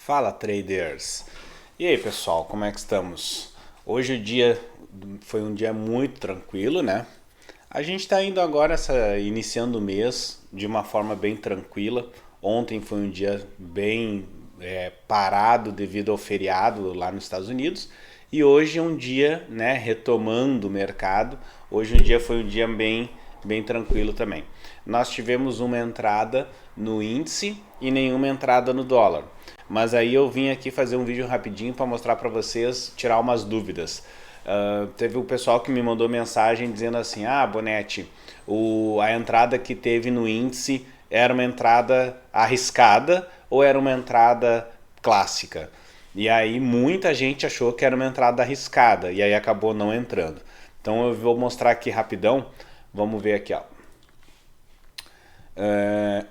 Fala, traders! E aí, pessoal, como é que estamos? Hoje o dia foi um dia muito tranquilo, né? A gente está indo agora, iniciando o mês de uma forma bem tranquila. Ontem foi um dia bem parado devido ao feriado lá nos Estados Unidos. E hoje é um dia, né, retomando o mercado. Hoje um dia foi um dia bem tranquilo também. Nós tivemos uma entrada no índice e nenhuma entrada no dólar. Mas aí eu vim aqui fazer um vídeo rapidinho para mostrar para vocês, tirar umas dúvidas. Teve o pessoal que me mandou mensagem dizendo assim: ah, Bonetti, a entrada que teve no índice era uma entrada arriscada ou era uma entrada clássica? E aí muita gente achou que era uma entrada arriscada e aí acabou não entrando. Então eu vou mostrar aqui rapidão. Vamos ver aqui, ó.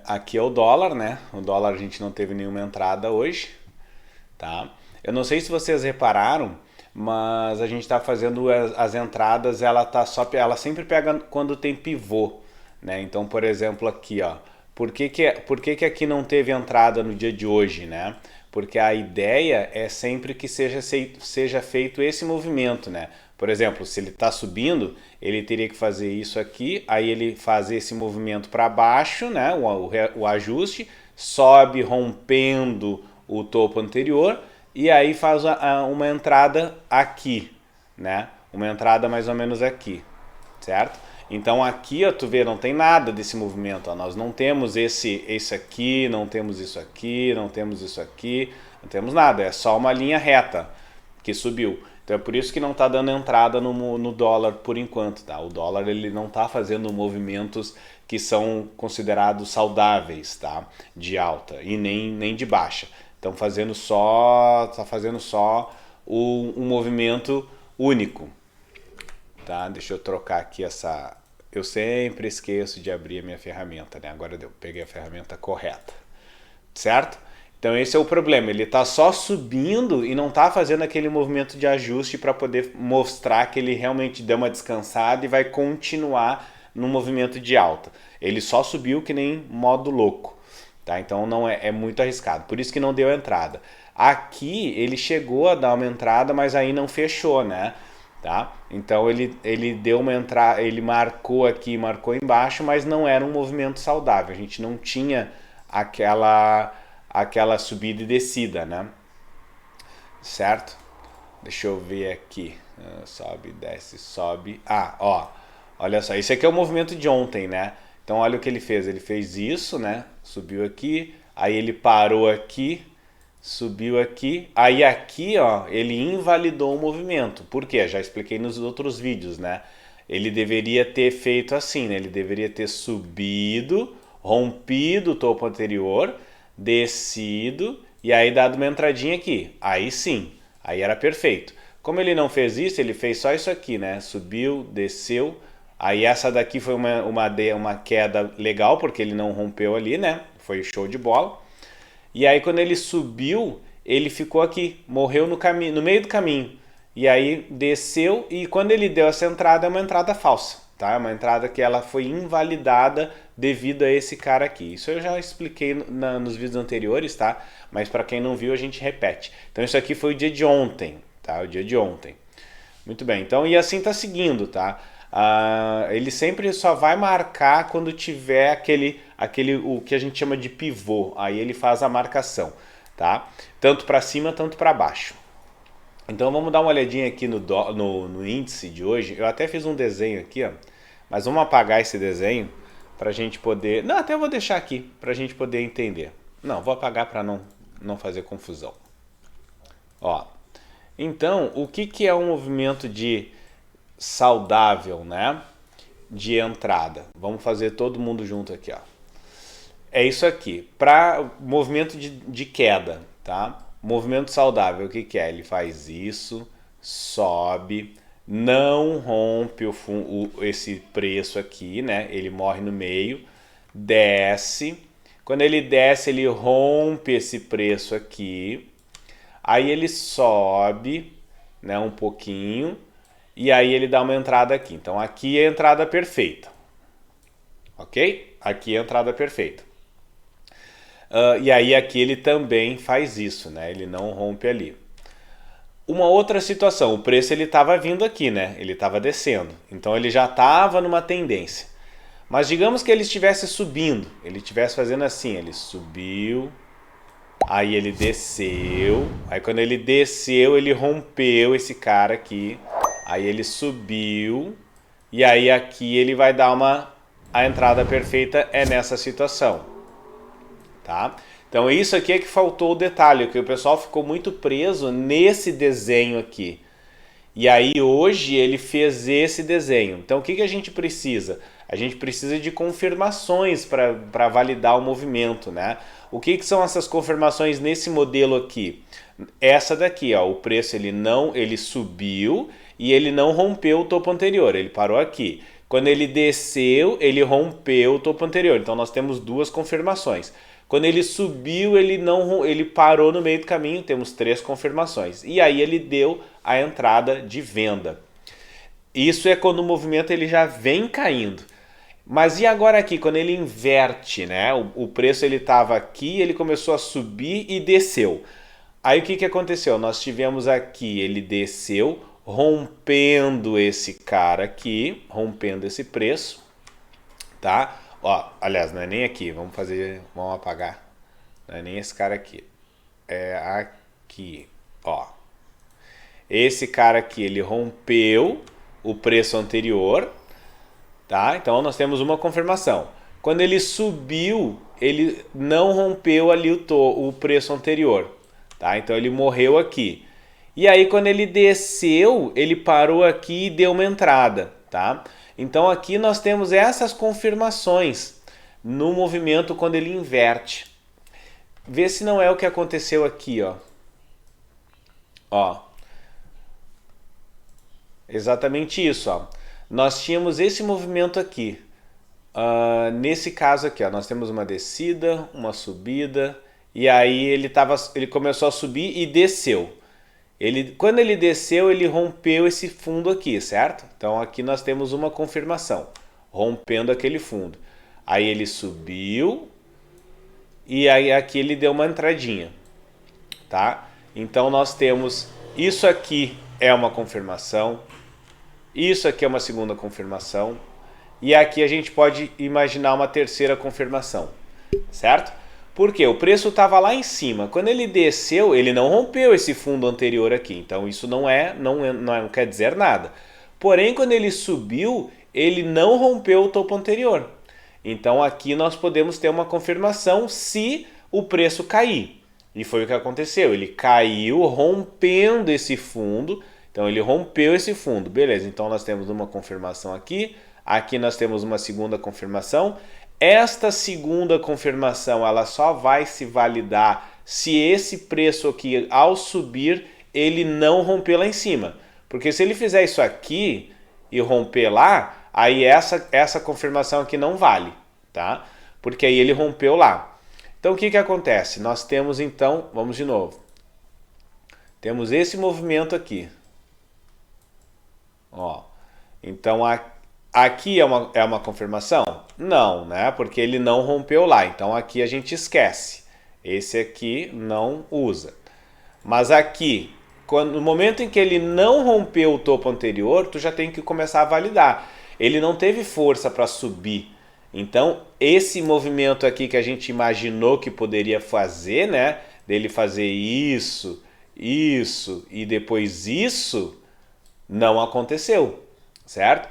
Aqui é o dólar, né? O dólar a gente não teve nenhuma entrada hoje, tá? Eu não sei se vocês repararam, mas a gente está fazendo as entradas, ela sempre pega quando tem pivô, né? Então, por exemplo, aqui, ó, por que aqui não teve entrada no dia de hoje, né? Porque a ideia é sempre que seja feito esse movimento, né? Por exemplo, se ele está subindo, ele teria que fazer isso aqui, aí ele faz esse movimento para baixo, né? O ajuste, sobe rompendo o topo anterior e aí faz uma entrada aqui, né? Uma entrada mais ou menos aqui, certo? Então aqui, ó, tu vê, não tem nada desse movimento, ó. Nós não temos esse aqui, não temos isso aqui, não temos isso aqui, não temos nada, é só uma linha reta que subiu. Então é por isso que não está dando entrada no dólar por enquanto, tá? O dólar ele não está fazendo movimentos que são considerados saudáveis, tá? De alta e nem de baixa. Estão fazendo só um movimento único, tá? Deixa eu trocar aqui essa. Eu sempre esqueço de abrir a minha ferramenta, né? Agora eu peguei a ferramenta correta, certo? Então esse é o problema, ele está só subindo e não está fazendo aquele movimento de ajuste para poder mostrar que ele realmente deu uma descansada e vai continuar no movimento de alta. Ele só subiu que nem modo louco, tá? Então não é muito arriscado, por isso que não deu entrada. Aqui ele chegou a dar uma entrada, mas aí não fechou, né? Tá? Então ele deu uma entrada, ele marcou aqui, marcou embaixo, mas não era um movimento saudável. A gente não tinha aquela subida e descida, né? Certo? Deixa eu ver aqui. Sobe, desce, sobe. Ah, ó. Olha só, esse aqui é o movimento de ontem, né? Então olha o que ele fez. Ele fez isso, né? Subiu aqui, aí ele parou aqui, subiu aqui, aí aqui, ó, ele invalidou o movimento. Por quê? Já expliquei nos outros vídeos, né? Ele deveria ter feito assim, né? Ele deveria ter subido, rompido o topo anterior, descido e aí dado uma entradinha aqui. Aí sim, aí era perfeito. Como ele não fez isso, ele fez só isso aqui, né? Subiu, desceu. Aí essa daqui foi uma queda legal, porque ele não rompeu ali, né? Foi show de bola. E aí quando ele subiu, ele ficou aqui, morreu no meio do caminho. E aí desceu e quando ele deu essa entrada, é uma entrada falsa, tá? É uma entrada que ela foi invalidada devido a esse cara aqui. Isso eu já expliquei nos vídeos anteriores, tá? Mas para quem não viu, a gente repete. Então isso aqui foi o dia de ontem, tá? O dia de ontem. Muito bem, então e assim tá seguindo, tá? Ele sempre só vai marcar quando tiver o que a gente chama de pivô. Aí ele faz a marcação, tá? Tanto para cima, tanto para baixo. Então vamos dar uma olhadinha aqui no índice de hoje. Eu até fiz um desenho aqui, ó, mas vamos apagar esse desenho para a gente poder... Não, até vou deixar aqui para a gente poder entender. Não, vou apagar para não fazer confusão. Ó, então, o que é um movimento de saudável, né? De entrada. Vamos fazer todo mundo junto aqui, ó. É isso aqui. Para movimento de queda, tá? Movimento saudável, o que é? Ele faz isso, sobe, não rompe esse preço aqui, né? Ele morre no meio, desce. Quando ele desce, ele rompe esse preço aqui. Aí ele sobe, né, um pouquinho. E aí ele dá uma entrada aqui. Então aqui é a entrada perfeita. Ok? Aqui é a entrada perfeita. E aí aqui ele também faz isso, né? Ele não rompe ali. Uma outra situação, o preço ele estava vindo aqui, né? Ele estava descendo. Então ele já estava numa tendência. Mas digamos que ele estivesse subindo, ele estivesse fazendo assim, ele subiu, aí ele desceu, aí quando ele desceu, ele rompeu esse cara aqui, aí ele subiu, e aí aqui ele vai dar a entrada perfeita é nessa situação, tá? Então isso aqui é que faltou o detalhe, que o pessoal ficou muito preso nesse desenho aqui. E aí hoje ele fez esse desenho. Então o que a gente precisa? A gente precisa de confirmações para validar o movimento, né? O que são essas confirmações nesse modelo aqui? Essa daqui, ó, o preço ele subiu e ele não rompeu o topo anterior, ele parou aqui. Quando ele desceu, ele rompeu o topo anterior. Então nós temos duas confirmações. Quando ele subiu, ele parou no meio do caminho, temos 3 confirmações. E aí ele deu a entrada de venda. Isso é quando o movimento ele já vem caindo. Mas e agora aqui, quando ele inverte, né? O preço ele estava aqui, ele começou a subir e desceu. Aí o que aconteceu? Nós tivemos aqui, ele desceu, rompendo esse cara aqui, rompendo esse preço, tá? Ó, aliás, não é nem aqui, vamos apagar. Não é nem esse cara aqui. É aqui, ó. Esse cara aqui, ele rompeu o preço anterior, tá? Então nós temos uma confirmação. Quando ele subiu, ele não rompeu ali o preço anterior, tá? Então ele morreu aqui. E aí quando ele desceu, ele parou aqui e deu uma entrada, tá? Então aqui nós temos essas confirmações no movimento quando ele inverte. Vê se não é o que aconteceu aqui, ó. Ó. Exatamente isso, ó. Nós tínhamos esse movimento aqui. Nesse caso aqui, ó, nós temos uma descida, uma subida, e aí ele começou a subir e desceu. Quando ele desceu, ele rompeu esse fundo aqui, certo? Então aqui nós temos uma confirmação, rompendo aquele fundo. Aí ele subiu e aí aqui ele deu uma entradinha, tá? Então nós temos isso aqui é uma confirmação, isso aqui é uma segunda confirmação e aqui a gente pode imaginar uma terceira confirmação, certo? Porque o preço estava lá em cima. Quando ele desceu, ele não rompeu esse fundo anterior aqui. Então isso não quer dizer nada. Porém, quando ele subiu, ele não rompeu o topo anterior. Então aqui nós podemos ter uma confirmação se o preço cair. E foi o que aconteceu. Ele caiu rompendo esse fundo. Então ele rompeu esse fundo. Beleza, então nós temos uma confirmação aqui. Aqui nós temos uma segunda confirmação. Esta segunda confirmação ela só vai se validar se esse preço aqui, ao subir, ele não romper lá em cima. Porque se ele fizer isso aqui e romper lá, aí essa confirmação aqui não vale, tá? Porque aí ele rompeu lá. Então o que acontece? Nós temos então, vamos de novo. Temos esse movimento aqui. Ó, então aqui é uma confirmação? Não, né? Porque ele não rompeu lá. Então aqui a gente esquece. Esse aqui não usa. Mas aqui, no momento em que ele não rompeu o topo anterior, tu já tem que começar a validar. Ele não teve força para subir. Então esse movimento aqui que a gente imaginou que poderia fazer, né? Dele fazer isso, isso e depois isso, não aconteceu, certo?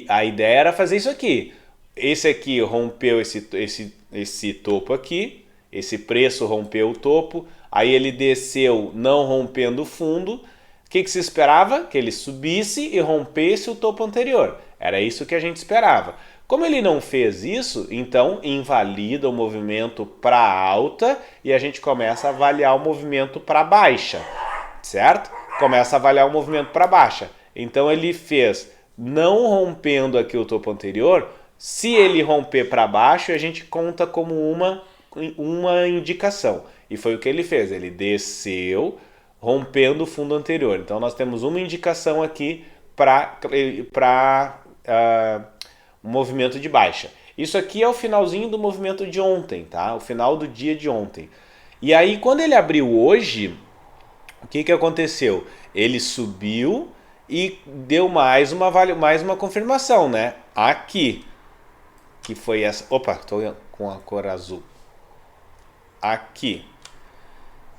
A ideia era fazer isso aqui. Esse aqui rompeu esse topo aqui, esse preço rompeu o topo, aí ele desceu não rompendo o fundo. O que se esperava? Que ele subisse e rompesse o topo anterior. Era isso que a gente esperava. Como ele não fez isso, então invalida o movimento para alta e a gente começa a avaliar o movimento para baixa, certo? Começa a avaliar o movimento para baixa. Então ele fez não rompendo aqui o topo anterior. Se ele romper para baixo, a gente conta como uma indicação. E foi o que ele fez. Ele desceu rompendo o fundo anterior. Então nós temos uma indicação aqui para um movimento de baixa. Isso aqui é o finalzinho do movimento de ontem, tá? O final do dia de ontem. E aí, quando ele abriu hoje, o que aconteceu? Ele subiu e deu mais uma confirmação, né? Aqui, que foi essa. Opa, tô com a cor azul. Aqui.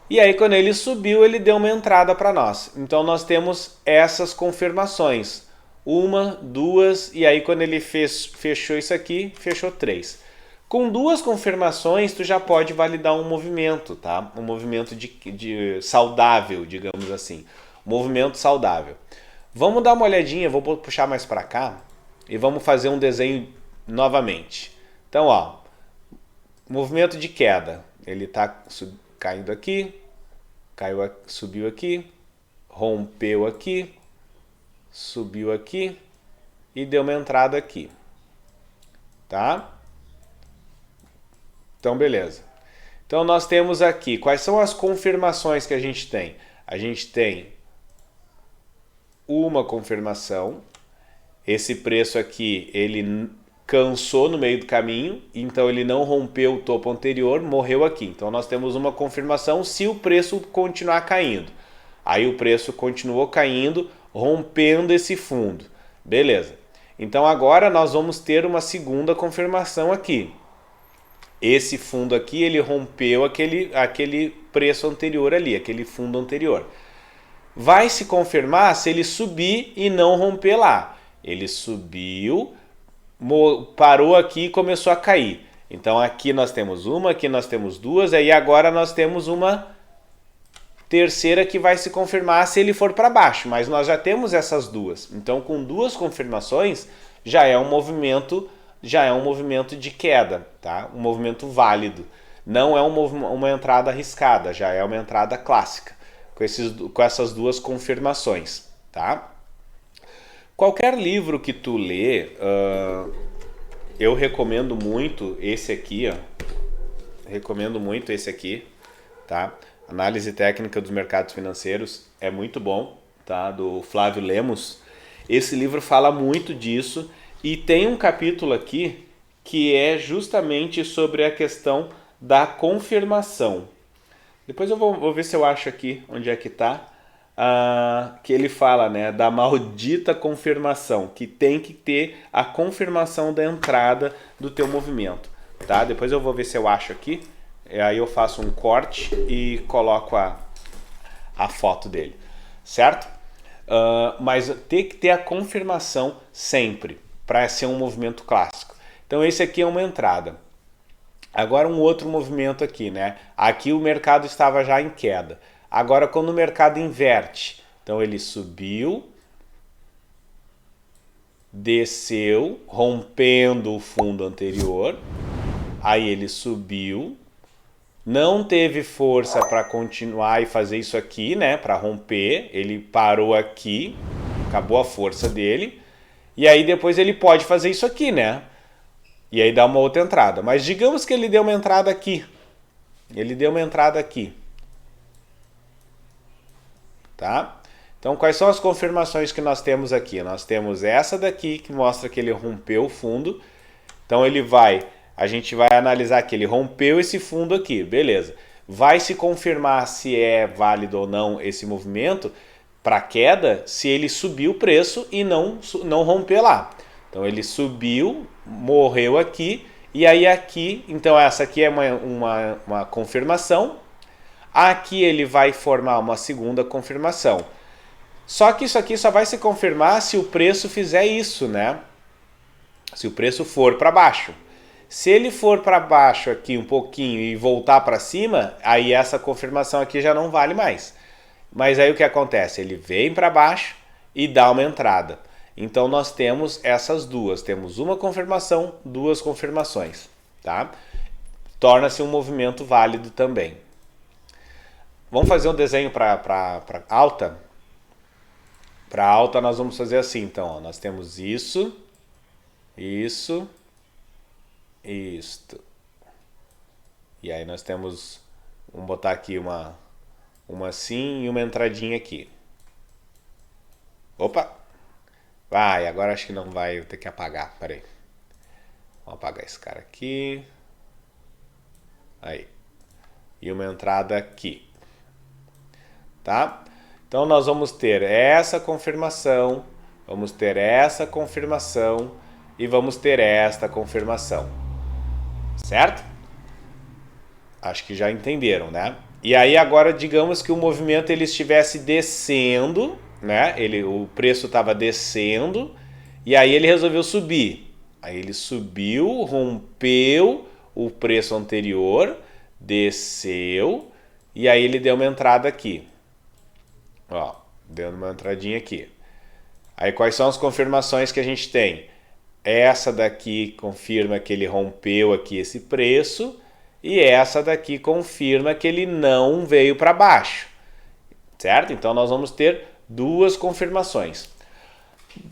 E aí, quando ele subiu, ele deu uma entrada para nós. Então, nós temos essas confirmações. Uma, duas, e aí quando ele fechou isso aqui, fechou 3. Com 2 confirmações, tu já pode validar um movimento, tá? Um movimento de saudável, digamos assim. Movimento saudável. Vamos dar uma olhadinha, vou puxar mais para cá e vamos fazer um desenho novamente. Então, ó, movimento de queda. Ele tá caindo aqui, subiu aqui, rompeu aqui, subiu aqui e deu uma entrada aqui, tá? Então, beleza. Então, nós temos aqui, quais são as confirmações que a gente tem? A gente tem uma confirmação, esse preço aqui, ele cansou no meio do caminho, então ele não rompeu o topo anterior, morreu aqui. Então, nós temos uma confirmação se o preço continuar caindo. Aí o preço continuou caindo, rompendo esse fundo. Beleza. Então agora nós vamos ter uma segunda confirmação aqui. Esse fundo aqui, ele rompeu aquele preço anterior ali, aquele fundo anterior. Vai se confirmar se ele subir e não romper lá. Ele subiu, parou aqui e começou a cair. Então aqui nós temos uma, aqui nós temos duas, aí agora nós temos uma terceira que vai se confirmar se ele for para baixo, mas nós já temos essas duas. Então, com 2 confirmações, já é um movimento de queda, tá? Um movimento válido. Não é uma entrada arriscada, já é uma entrada clássica, com essas 2 confirmações, tá? Qualquer livro que tu lê, eu recomendo muito esse aqui, ó. Recomendo muito esse aqui, tá? Análise técnica dos mercados financeiros, é muito bom, tá? Do Flávio Lemos. Esse livro fala muito disso e tem um capítulo aqui que é justamente sobre a questão da confirmação. Depois eu vou ver se eu acho aqui onde é que tá, que ele fala, né, da maldita confirmação, que tem que ter a confirmação da entrada do teu movimento, tá? Depois eu vou ver se eu acho aqui. Aí eu faço um corte e coloco a foto dele, certo? Mas tem que ter a confirmação sempre, para ser um movimento clássico. Então esse aqui é uma entrada. Agora um outro movimento aqui, né? Aqui o mercado estava já em queda. Agora quando o mercado inverte, então ele subiu, desceu, rompendo o fundo anterior, aí ele subiu, não teve força para continuar e fazer isso aqui, né? Para romper, ele parou aqui, acabou a força dele. E aí depois ele pode fazer isso aqui, né? E aí dá uma outra entrada. Mas digamos que ele deu uma entrada aqui. Ele deu uma entrada aqui. Tá? Então quais são as confirmações que nós temos aqui? Nós temos essa daqui que mostra que ele rompeu o fundo. Então a gente vai analisar que ele rompeu esse fundo aqui, beleza. Vai se confirmar se é válido ou não esse movimento para queda se ele subir o preço e não romper lá. Então ele subiu, morreu aqui, e aí aqui, então essa aqui é uma confirmação. Aqui ele vai formar uma segunda confirmação. Só que isso aqui só vai se confirmar se o preço fizer isso, né? Se o preço for para baixo. Se ele for para baixo aqui um pouquinho e voltar para cima, aí essa confirmação aqui já não vale mais. Mas aí o que acontece? Ele vem para baixo e dá uma entrada. Então nós temos essas duas. Temos uma confirmação, 2 confirmações. Tá? Torna-se um movimento válido também. Vamos fazer um desenho para alta? Para alta nós vamos fazer assim, então. Ó, nós temos isso, isto. E aí nós temos, vamos botar aqui uma assim e uma entradinha aqui. Opa! Vai, agora acho que não vai, eu vou ter que apagar, peraí. Vamos apagar esse cara aqui. Aí. E uma entrada aqui. Tá? Então nós vamos ter essa confirmação, vamos ter essa confirmação e vamos ter esta confirmação. Certo? Acho que já entenderam, né? E aí agora digamos que o movimento ele estivesse descendo, né? O preço estava descendo e aí ele resolveu subir. Aí ele subiu, rompeu o preço anterior, desceu e aí ele deu uma entrada aqui. Ó, deu uma entradinha aqui. Aí quais são as confirmações que a gente tem? Essa daqui confirma que ele rompeu aqui esse preço e essa daqui confirma que ele não veio para baixo. Certo? Então nós vamos ter duas confirmações.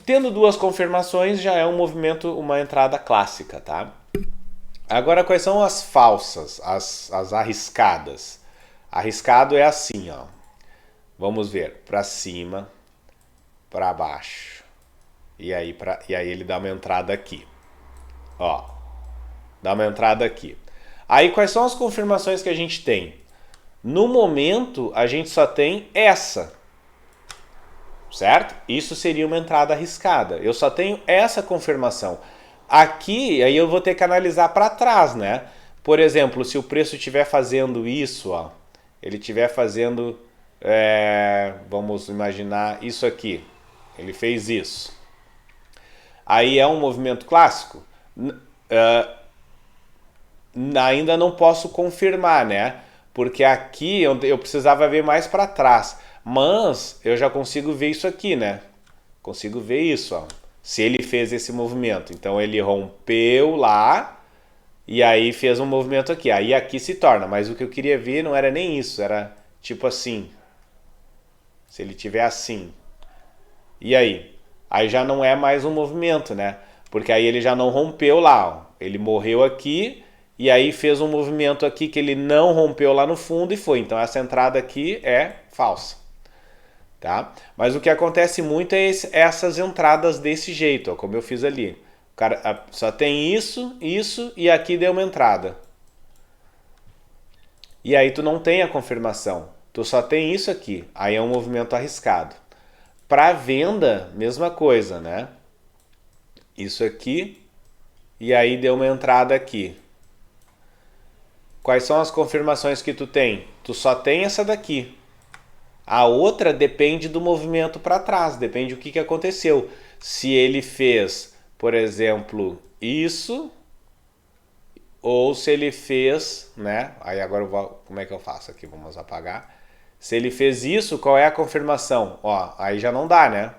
Tendo duas confirmações já é um movimento, uma entrada clássica, tá? Agora quais são as falsas, as arriscadas? Arriscado é assim, ó. Vamos ver, para cima, para baixo. E aí ele dá uma entrada aqui. Ó, dá uma entrada aqui. Aí quais são as confirmações que a gente tem? No momento, a gente só tem essa. Certo? Isso seria uma entrada arriscada. Eu só tenho essa confirmação. Aqui, aí eu vou ter que analisar para trás, né? Por exemplo, se o preço estiver fazendo isso, ó, ele estiver fazendo, vamos imaginar isso aqui. Ele fez isso. Aí é um movimento clássico? Ainda não posso confirmar, né? Porque aqui eu precisava ver mais para trás. Mas eu já consigo ver isso aqui, né? Consigo ver isso, ó. Se ele fez esse movimento. Então ele rompeu lá e aí fez um movimento aqui. Aí aqui se torna. Mas o que eu queria ver não era nem isso. Era tipo assim. Se ele tiver assim. E aí? Aí já não é mais um movimento, né? Porque aí ele já não rompeu lá, ó. Ele morreu aqui e aí fez um movimento aqui que ele não rompeu lá no fundo e foi. Então essa entrada aqui é falsa. Tá? Mas o que acontece muito é essas entradas desse jeito, ó, como eu fiz ali. O cara só tem isso, isso e aqui deu uma entrada. E aí tu não tem a confirmação. Tu só tem isso aqui. Aí é um movimento arriscado. Para venda, mesma coisa, né? Isso aqui e aí deu uma entrada aqui. Quais são as confirmações que tu tem? Tu só tem essa daqui. A outra depende do movimento para trás, depende do que aconteceu. Se ele fez, por exemplo, isso, ou se ele fez, né? Aí agora como é que eu faço aqui? Vamos apagar. Se ele fez isso, qual é a confirmação? Ó, aí já não dá, né?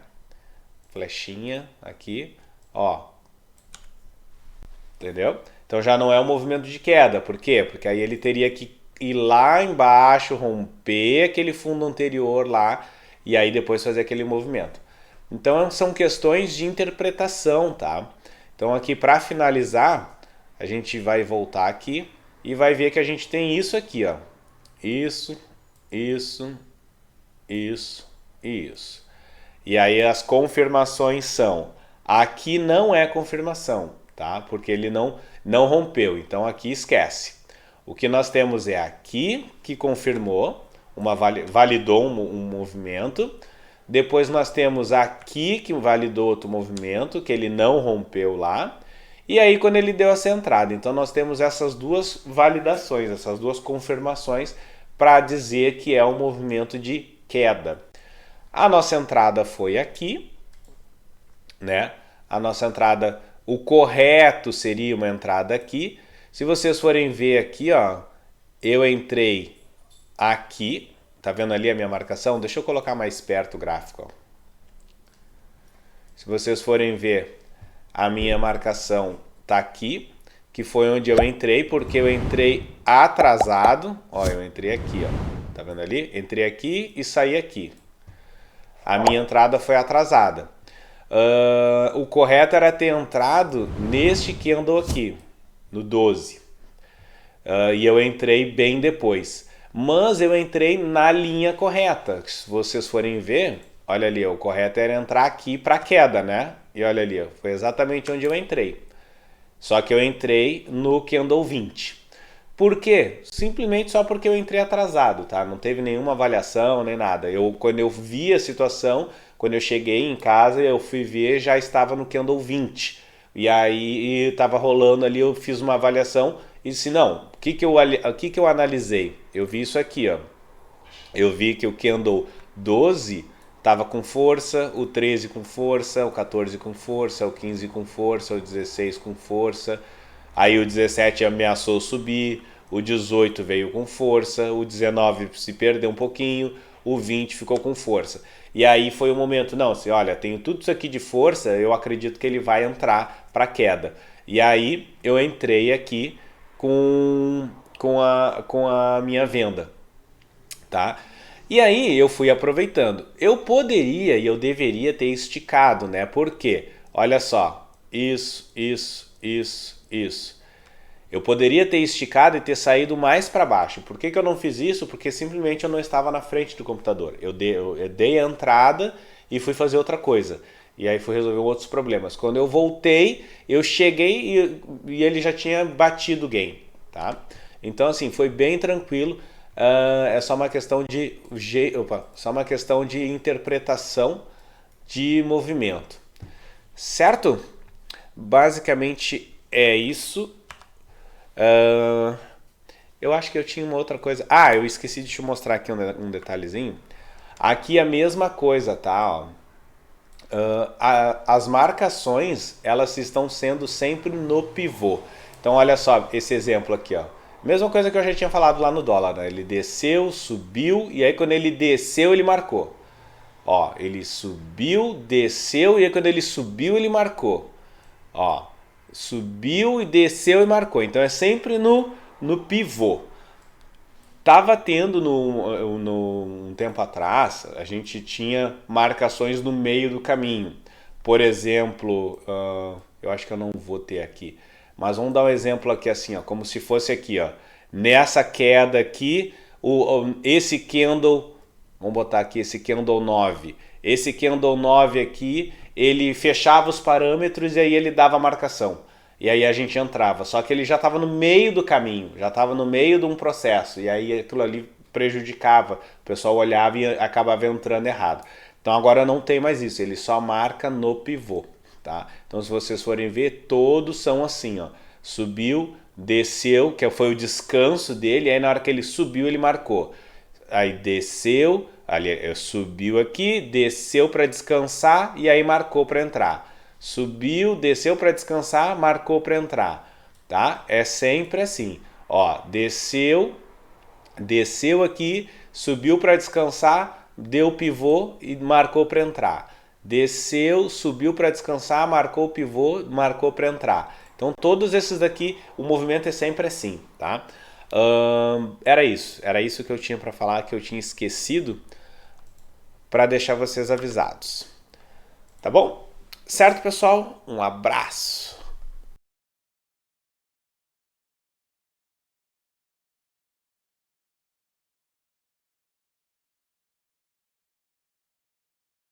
Flechinha aqui, ó. Entendeu? Então já não é um movimento de queda. Por quê? Porque aí ele teria que ir lá embaixo, romper aquele fundo anterior lá e aí depois fazer aquele movimento. Então são questões de interpretação, tá? Então aqui para finalizar, a gente vai voltar aqui e vai ver que a gente tem isso aqui, ó. Isso, isso, isso e isso. E aí as confirmações são, aqui não é confirmação, tá? Porque ele não rompeu, então aqui esquece. O que nós temos é aqui que confirmou, validou um movimento. Depois nós temos aqui que validou outro movimento, que ele não rompeu lá. E aí quando ele deu essa entrada. Então nós temos essas duas validações, essas duas confirmações para dizer que é um movimento de queda. A nossa entrada foi aqui, né? A nossa entrada, o correto seria uma entrada aqui. Se vocês forem ver aqui, ó, eu entrei aqui, tá vendo ali a minha marcação? Deixa eu colocar mais perto o gráfico, ó. Se vocês forem ver, a minha marcação tá aqui, que foi onde eu entrei, porque eu entrei atrasado. Ó, eu entrei aqui, ó. Tá vendo ali? Entrei aqui e saí aqui. A minha entrada foi atrasada. O correto era ter entrado neste candle aqui, no 12. E eu entrei bem depois. Mas eu entrei na linha correta. Se vocês forem ver, olha ali, o correto era entrar aqui para queda, né? E olha ali, foi exatamente onde eu entrei. Só que eu entrei no candle 20. Por quê? Simplesmente só porque eu entrei atrasado, tá? Não teve nenhuma avaliação nem nada. Quando eu vi a situação, quando eu cheguei em casa, eu fui ver, já estava no candle 20. E aí estava rolando ali, eu fiz uma avaliação e disse, não, o que eu analisei? Eu vi isso aqui, ó. Eu vi que o candle 12 estava com força, o 13 com força, o 14 com força, o 15 com força, o 16 com força. Aí o 17 ameaçou subir, o 18 veio com força, o 19 se perdeu um pouquinho, o 20 ficou com força. E aí foi o momento, não, assim, olha, tenho tudo isso aqui de força, eu acredito que ele vai entrar para queda. E aí eu entrei aqui com a minha venda, tá? E aí eu fui aproveitando. Eu poderia e eu deveria ter esticado, né? Por quê? Olha só, isso. Eu poderia ter esticado e ter saído mais para baixo. Por que eu não fiz isso? Porque simplesmente eu não estava na frente do computador. Eu dei a entrada e fui fazer outra coisa. E aí fui resolver outros problemas. Quando eu voltei, eu cheguei e ele já tinha batido o game, tá? Então assim, foi bem tranquilo. É só uma questão só uma questão de interpretação de movimento. Certo? Basicamente é isso. Eu acho que eu tinha uma outra coisa. Ah, eu esqueci de te mostrar aqui um detalhezinho. Aqui a mesma coisa, tá? Ó. As marcações, elas estão sendo sempre no pivô. Então olha só esse exemplo aqui, ó. Mesma coisa que eu já tinha falado lá no dólar, né? Ele desceu, subiu e aí quando ele desceu ele marcou. Ó, ele subiu, desceu e aí quando ele subiu ele marcou. Ó, subiu e desceu e marcou. Então é sempre no pivô. Tava tendo um tempo atrás, a gente tinha marcações no meio do caminho. Por exemplo, eu acho que eu não vou ter aqui, mas vamos dar um exemplo aqui assim, ó, como se fosse aqui, ó, nessa queda aqui, esse candle, vamos botar aqui esse candle 9. Esse candle 9 aqui, ele fechava os parâmetros e aí ele dava a marcação. E aí a gente entrava, só que ele já estava no meio do caminho, já estava no meio de um processo, e aí aquilo ali prejudicava, o pessoal olhava e acabava entrando errado. Então agora não tem mais isso, ele só marca no pivô, tá? Então se vocês forem ver, todos são assim, ó, subiu, desceu, que foi o descanso dele, aí na hora que ele subiu ele marcou, aí desceu, ali, subiu aqui, desceu para descansar e aí marcou para entrar. Subiu, desceu para descansar, marcou para entrar, tá? É sempre assim, ó, desceu aqui, subiu para descansar, deu pivô e marcou para entrar. Desceu, subiu para descansar, marcou o pivô, marcou para entrar. Então todos esses daqui, o movimento é sempre assim, tá? Era isso que eu tinha para falar, que eu tinha esquecido, para deixar vocês avisados, tá bom? Certo, pessoal? Um abraço!